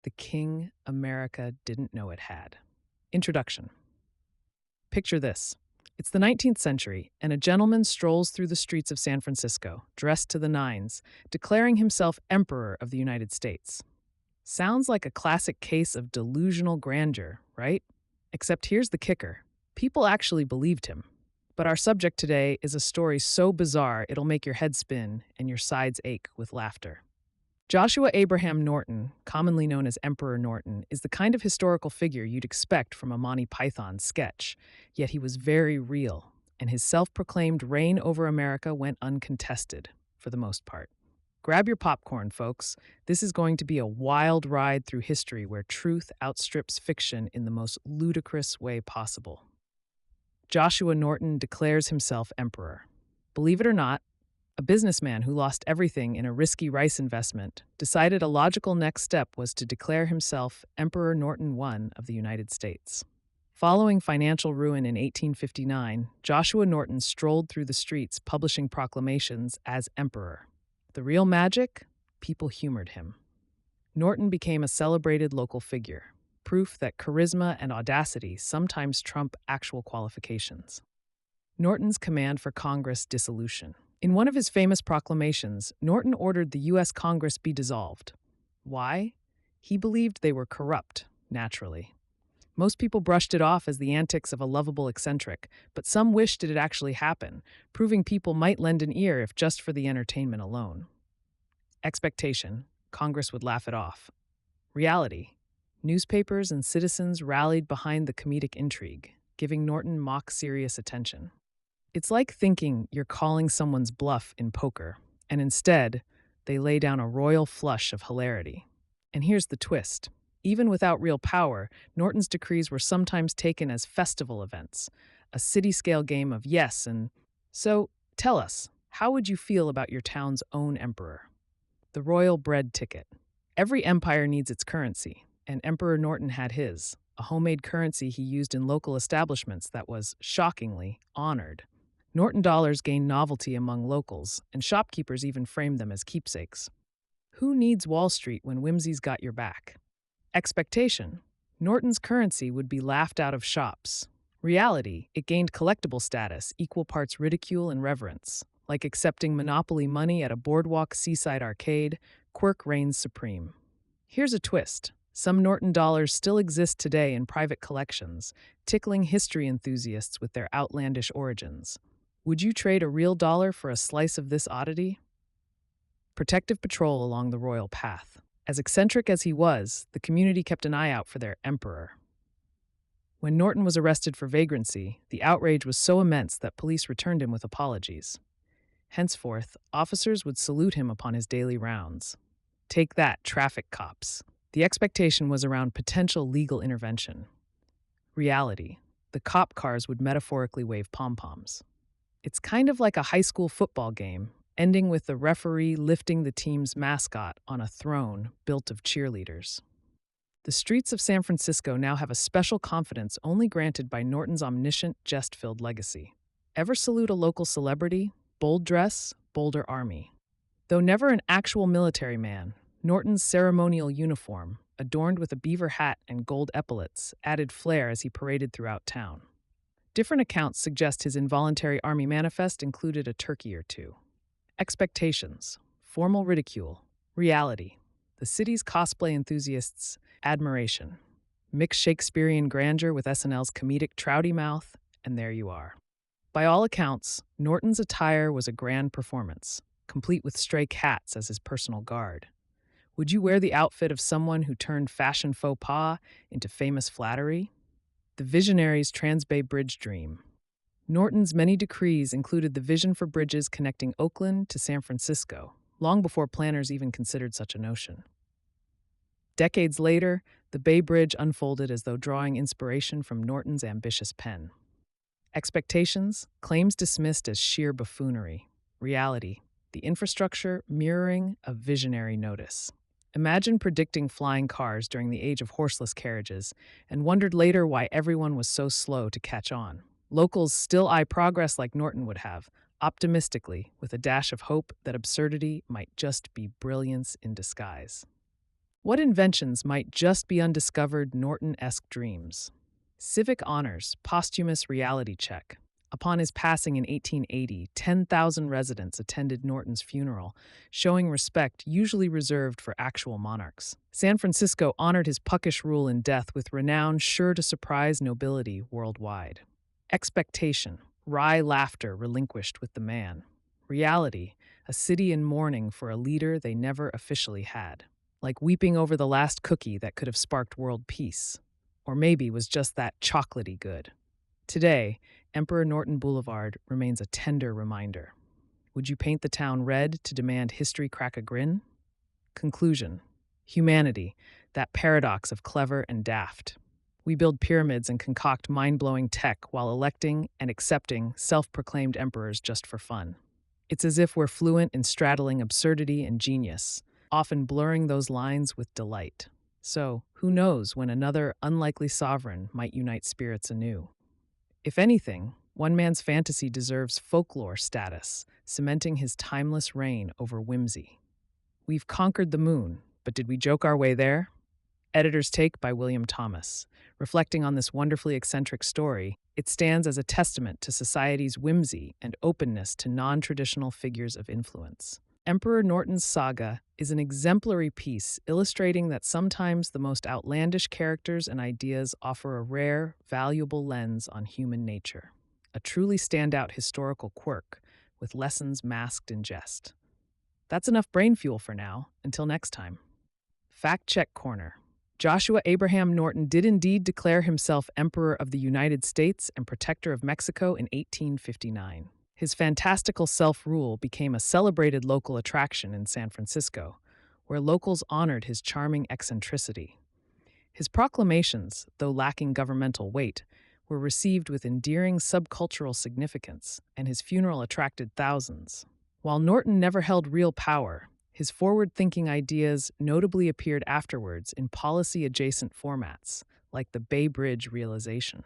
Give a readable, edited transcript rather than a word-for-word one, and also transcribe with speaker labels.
Speaker 1: The king America didn't know it had. Introduction. Picture this. It's the 19th century, and a gentleman strolls through the streets of San Francisco, dressed to the nines, declaring himself Emperor of the United States. Sounds like a classic case of delusional grandeur, right? Except here's the kicker. People actually believed him. But our subject today is a story so bizarre it'll make your head spin and your sides ache with laughter. Joshua Abraham Norton, commonly known as Emperor Norton, is the kind of historical figure you'd expect from a Monty Python sketch, yet he was very real, and his self-proclaimed reign over America went uncontested, for the most part. Grab your popcorn, folks. This is going to be a wild ride through history where truth outstrips fiction in the most ludicrous way possible. Joshua Norton declares himself emperor. Believe it or not, a businessman who lost everything in a risky rice investment decided a logical next step was to declare himself Emperor Norton I of the United States. Following financial ruin in 1859, Joshua Norton strolled through the streets publishing proclamations as emperor. The real magic? People humored him. Norton became a celebrated local figure, proof that charisma and audacity sometimes trump actual qualifications. Norton's command for Congress dissolution. In one of his famous proclamations, Norton ordered the U.S. Congress be dissolved. Why? He believed they were corrupt, naturally. Most people brushed it off as the antics of a lovable eccentric, but some wished it had actually happen, proving people might lend an ear if just for the entertainment alone. Expectation: Congress would laugh it off. Reality: newspapers and citizens rallied behind the comedic intrigue, giving Norton mock-serious attention. It's like thinking you're calling someone's bluff in poker, and instead, they lay down a royal flush of hilarity. And here's the twist. Even without real power, Norton's decrees were sometimes taken as festival events, a city-scale game of yes and... So, tell us, how would you feel about your town's own emperor? The royal bread ticket. Every empire needs its currency, and Emperor Norton had his, a homemade currency he used in local establishments that was, shockingly, honored. Norton dollars gained novelty among locals, and shopkeepers even framed them as keepsakes. Who needs Wall Street when whimsy's got your back? Expectation: Norton's currency would be laughed out of shops. Reality: it gained collectible status, equal parts ridicule and reverence. Like accepting Monopoly money at a boardwalk seaside arcade, quirk reigns supreme. Here's a twist. Some Norton dollars still exist today in private collections, tickling history enthusiasts with their outlandish origins. Would you trade a real dollar for a slice of this oddity? Protective patrol along the royal path. As eccentric as he was, the community kept an eye out for their emperor. When Norton was arrested for vagrancy, the outrage was so immense that police returned him with apologies. Henceforth, officers would salute him upon his daily rounds. Take that, traffic cops. The expectation was around potential legal intervention. Reality: the cop cars would metaphorically wave pom-poms. It's kind of like a high school football game, ending with the referee lifting the team's mascot on a throne built of cheerleaders. The streets of San Francisco now have a special confidence only granted by Norton's omniscient, jest-filled legacy. Ever salute a local celebrity? Bold dress, bolder army. Though never an actual military man, Norton's ceremonial uniform, adorned with a beaver hat and gold epaulets, added flair as he paraded throughout town. Different accounts suggest his involuntary army manifest included a turkey or two. Expectations: formal ridicule. Reality: the city's cosplay enthusiasts' admiration. Mix Shakespearean grandeur with SNL's comedic trouty mouth, and there you are. By all accounts, Norton's attire was a grand performance, complete with stray cats as his personal guard. Would you wear the outfit of someone who turned fashion faux pas into famous flattery? The visionary's Transbay Bridge dream. Norton's many decrees included the vision for bridges connecting Oakland to San Francisco, long before planners even considered such a notion. Decades later, the Bay Bridge unfolded as though drawing inspiration from Norton's ambitious pen. Expectations: claims dismissed as sheer buffoonery. Reality: the infrastructure mirroring a visionary notice. Imagine predicting flying cars during the age of horseless carriages and wondered later why everyone was so slow to catch on. Locals still eye progress like Norton would have, optimistically, with a dash of hope that absurdity might just be brilliance in disguise. What inventions might just be undiscovered Norton-esque dreams? Civic honors, posthumous reality check. Upon his passing in 1880, 10,000 residents attended Norton's funeral, showing respect usually reserved for actual monarchs. San Francisco honored his puckish rule in death with renown sure to surprise nobility worldwide. Expectation, wry laughter relinquished with the man. Reality, a city in mourning for a leader they never officially had. Like weeping over the last cookie that could have sparked world peace. Or maybe was just that chocolatey good. Today, Emperor Norton Boulevard remains a tender reminder. Would you paint the town red to demand history crack a grin? Conclusion. Humanity, that paradox of clever and daft. We build pyramids and concoct mind-blowing tech while electing and accepting self-proclaimed emperors just for fun. It's as if we're fluent in straddling absurdity and genius, often blurring those lines with delight. So, who knows when another unlikely sovereign might unite spirits anew? If anything, one man's fantasy deserves folklore status, cementing his timeless reign over whimsy. We've conquered the moon, but did we joke our way there? Editor's Take by William Thomas. Reflecting on this wonderfully eccentric story, it stands as a testament to society's whimsy and openness to non-traditional figures of influence. Emperor Norton's saga is an exemplary piece illustrating that sometimes the most outlandish characters and ideas offer a rare, valuable lens on human nature. A truly standout historical quirk, with lessons masked in jest. That's enough brain fuel for now. Until next time. Fact Check Corner. Joshua Abraham Norton did indeed declare himself Emperor of the United States and Protector of Mexico in 1859. His fantastical self-rule became a celebrated local attraction in San Francisco, where locals honored his charming eccentricity. His proclamations, though lacking governmental weight, were received with endearing subcultural significance, and his funeral attracted thousands. While Norton never held real power, his forward-thinking ideas notably appeared afterwards in policy-adjacent formats, like the Bay Bridge realization.